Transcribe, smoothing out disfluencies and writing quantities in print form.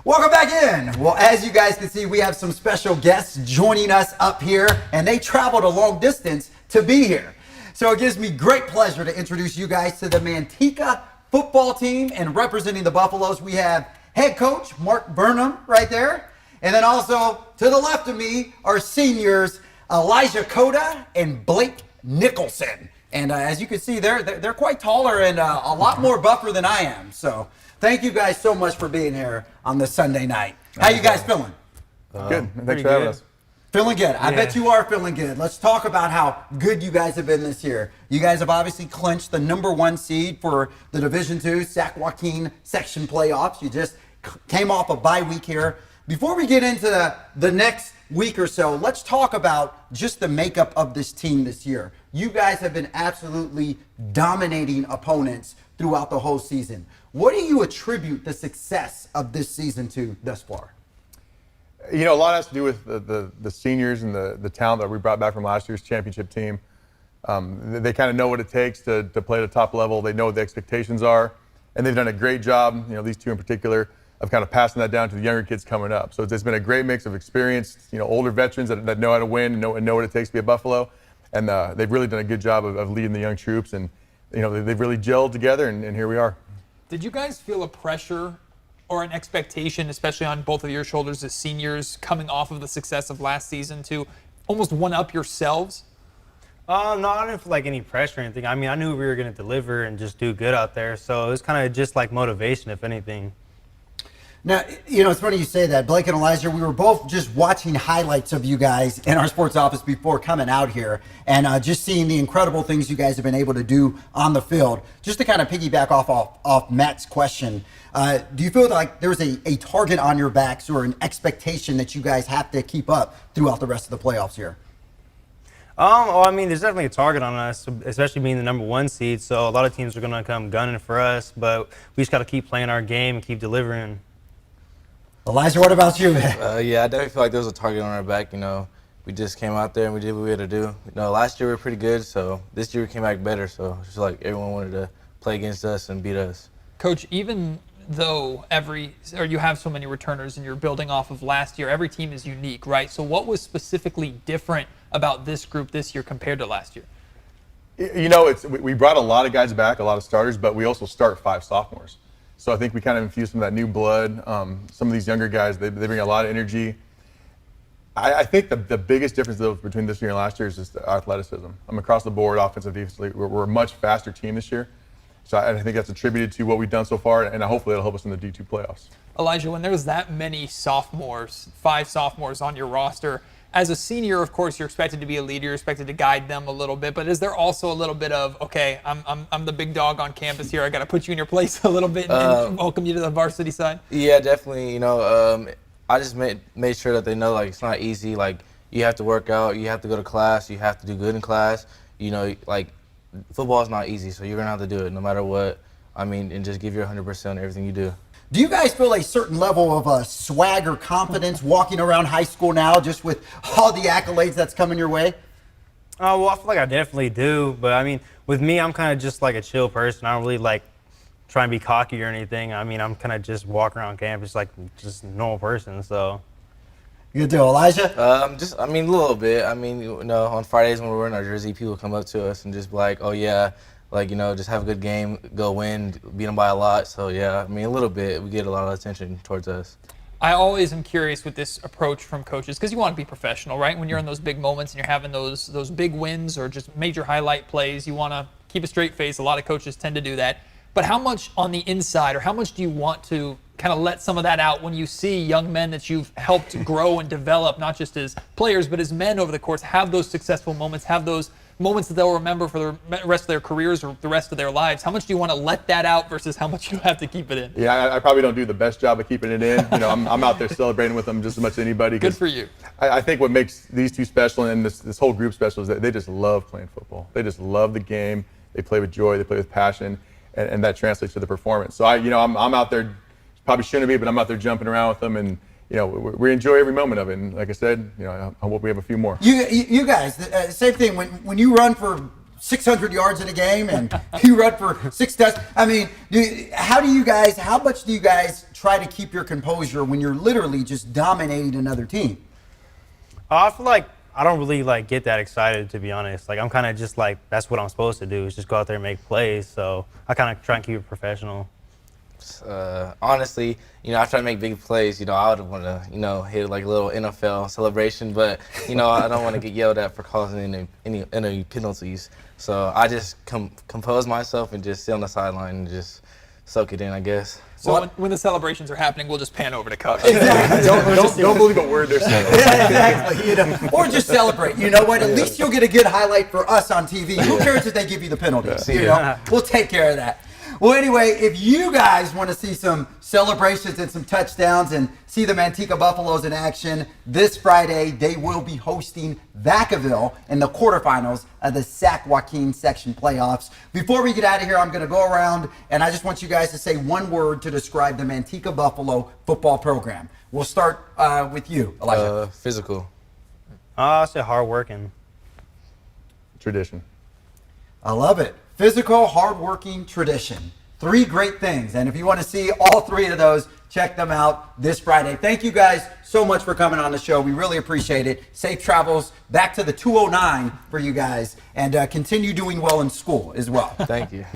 Welcome back in. Well, as you guys can see, we have some special guests joining us up here, and they traveled a long distance to be here. So it gives me great pleasure to introduce you guys to the Manteca football team, and representing the Buffaloes, we have head coach Mark Burnham right there. And then also to the left of me are seniors Elijah Cota and Blake Nicholson. And as you can see, they're quite taller and a lot more buffer than I am. So thank you guys so much for being here on this Sunday night. How you guys feeling? Good. Thanks for having us. Feeling good. I bet you are feeling good. Let's talk about how good you guys have been this year. You guys have obviously clinched the #1 seed for the Division II Sac Joaquin section playoffs. You just came off a bye week here. Before we get into the next week or so, let's talk about just the makeup of this team this year. You guys have been absolutely dominating opponents throughout the whole season. What do you attribute the success of this season to thus far? You know, a lot has to do with the seniors and the talent that we brought back from last year's championship team. They kind of know what it takes to play at a top level. They know what the expectations are, and they've done a great job, you know, these two in particular, of kind of passing that down to the younger kids coming up. So it's been a great mix of experienced, you know, older veterans that know how to win and know what it takes to be a Buffalo. And they've really done a good job of leading the young troops. And, you know, they've really gelled together, and here we are. Did you guys feel a pressure or an expectation, especially on both of your shoulders as seniors, coming off of the success of last season, to almost one-up yourselves? No, I didn't feel like any pressure or anything. I mean, I knew we were going to deliver and just do good out there. So it was kind of just like motivation, if anything. Now, you know, it's funny you say that. Blake and Elijah, we were both just watching highlights of you guys in our sports office before coming out here, and just seeing the incredible things you guys have been able to do on the field. Just to kind of piggyback off Matt's question, do you feel like there's a target on your backs or an expectation that you guys have to keep up throughout the rest of the playoffs here? Well, I mean, there's definitely a target on us, especially being the #1 seed. So a lot of teams are going to come gunning for us, but we just got to keep playing our game and keep delivering. Elijah, what about you? Yeah, I definitely feel like there was a target on our back. You know, we just came out there and we did what we had to do. You know, last year we were pretty good, so this year we came back better. So it's just like everyone wanted to play against us and beat us. Coach, even though you have so many returners and you're building off of last year, every team is unique, right? So what was specifically different about this group this year compared to last year? You know, we brought a lot of guys back, a lot of starters, but we also start 5 sophomores. So I think we kind of infused some of that new blood. Some of these younger guys, they bring a lot of energy. I think the biggest difference though between this year and last year is just the athleticism. Across the board, offensive, defensively, we're a much faster team this year. So I think that's attributed to what we've done so far, and hopefully it'll help us in the D2 playoffs. Elijah, when there's that many sophomores, 5 sophomores on your roster, as a senior, of course, you're expected to be a leader, you're expected to guide them a little bit, but is there also a little bit of, okay, I'm the big dog on campus here, I got to put you in your place a little bit and welcome you to the varsity side? Yeah, definitely. You know, I just made sure that they know, like, it's not easy. Like, you have to work out, you have to go to class, you have to do good in class. You know, like, football is not easy, so you're going to have to do it no matter what. I mean, and just give your 100% on everything you do. Do you guys feel a certain level of swag or confidence walking around high school now, just with all the accolades that's coming your way? Well, I feel like I definitely do. But, I mean, with me, I'm kind of just like a chill person. I don't really, like, try and be cocky or anything. I mean, I'm kind of just walking around campus like just a normal person, so. Good deal. Elijah? I mean, a little bit. I mean, you know, on Fridays when we're wearing our jersey, people come up to us and just be like, oh, yeah, like, you know, just have a good game, go win, beat them by a lot. So, yeah, I mean, a little bit. We get a lot of attention towards us. I always am curious with this approach from coaches because you want to be professional, right? When you're in those big moments and you're having those big wins or just major highlight plays, you want to keep a straight face. A lot of coaches tend to do that. But how much on the inside, or how much do you want to kind of let some of that out when you see young men that you've helped grow and develop, not just as players, but as men over the course, have those successful moments, have those moments that they'll remember for the rest of their careers or the rest of their lives? How much do you want to let that out versus how much you have to keep it in? Yeah, I probably don't do the best job of keeping it in. You know, I'm out there celebrating with them just as much as anybody. Good for you. I think what makes these two special and this whole group special is that they just love playing football. They just love the game. They play with joy. They play with passion, and that translates to the performance. So I'm out there, probably shouldn't be, but I'm out there jumping around with them, and you know, we enjoy every moment of it. And like I said, you know, I hope we have a few more. You guys, same thing. When you run for 600 yards in a game and you run for 6 touchdowns. I mean, how much do you guys try to keep your composure when you're literally just dominating another team? I feel like I don't really like get that excited, to be honest. Like I'm kind of just like that's what I'm supposed to do is just go out there and make plays. So I kind of try and keep it professional. Honestly, I try to make big plays. I would want to, hit like a little NFL celebration, but I don't want to get yelled at for causing any penalties. So I just compose myself and just sit on the sideline and just soak it in, I guess. So when the celebrations are happening, we'll just pan over to Coach. Exactly. Don't believe a word they're saying. Yeah, exactly. Or just celebrate. You know what? At least you'll get a good highlight for us on TV. Who cares if they give you the penalties? We'll take care of that. Well, anyway, if you guys want to see some celebrations and some touchdowns and see the Manteca Buffaloes in action this Friday, they will be hosting Vacaville in the quarterfinals of the Sac Joaquin section playoffs. Before we get out of here, I'm going to go around and I just want you guys to say one word to describe the Manteca Buffalo football program. We'll start with you, Elijah. Physical. I'll say hardworking. Tradition. I love it. Physical, hardworking, tradition. 3 great things. And if you want to see all 3 of those, check them out this Friday. Thank you guys so much for coming on the show. We really appreciate it. Safe travels back to the 209 for you guys. And continue doing well in school as well. Thank you.